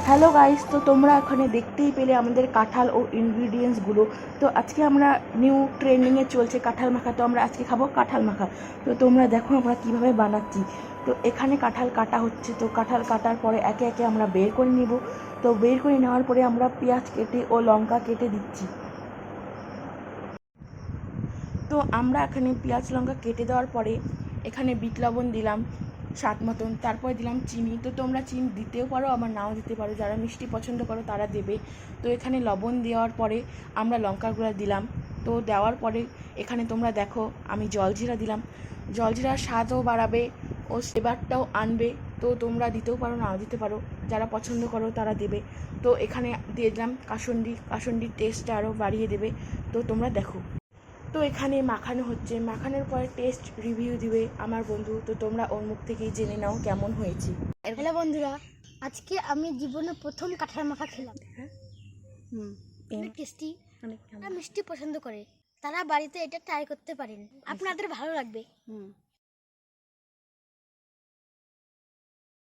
Hello guys, তো তোমরা এখানে দেখতেই পেলে আমাদের কাঁঠাল ও ইনগ্রিডিয়েন্টসগুলো। তো আজকে আমরা নিউ ট্রেন্ডিংয়ে চলছে কাঁঠাল মাখা, তো আমরা আজকে খাবো কাঁঠাল মাখা। তো তোমরা দেখো আমরা কীভাবে বানাচ্ছি। তো এখানে কাঁঠাল কাটা হচ্ছে, তো কাঁঠাল কাটার পরে একে একে আমরা বের করে নেব। তো বের করে নেওয়ার পরে আমরা পেঁয়াজ কেটে ও লঙ্কা কেটে দিচ্ছি। তো আমরা এখানে পেঁয়াজ লঙ্কা কেটে দেওয়ার পরে এখানে বিট লবণ দিলাম স্বাদ মতন, তারপরে দিলাম চিনি। তো তোমরা চিনি দিতেও পারো আবার নাও দিতে পারো, যারা মিষ্টি পছন্দ করো তারা দেবে। তো এখানে লবণ দেওয়ার পরে আমরা লঙ্কার গুঁড়া দিলাম। তো দেওয়ার পরে এখানে তোমরা দেখো আমি জলজিরা দিলাম। জলজিরার স্বাদও বাড়াবে ও ফ্লেভারটাও আনবে। তো তোমরা দিতেও পারো নাও দিতে পারো, যারা পছন্দ করো তারা দেবে। তো এখানে দিয়ে দিলাম কাসুন্দির টেস্টটা আরও বাড়িয়ে দেবে। তো তোমরা দেখো। তো এখানে মাখানো হচ্ছে, মাখানোর পরে টেস্ট রিভিউ দিবে আমার বন্ধু। তো তোমরা ওর মুখ থেকেই জেনে নাও কেমন হয়েছে। হ্যালো বন্ধুরা, আজকে আমি জীবনে প্রথম কাঁঠাল মাখা খেলাম। অনেক টেস্টি। মিষ্টি পছন্দ করে তারা বাড়িতে এটা ট্রাই করতে পারেন, আপনাদের ভালো লাগবে।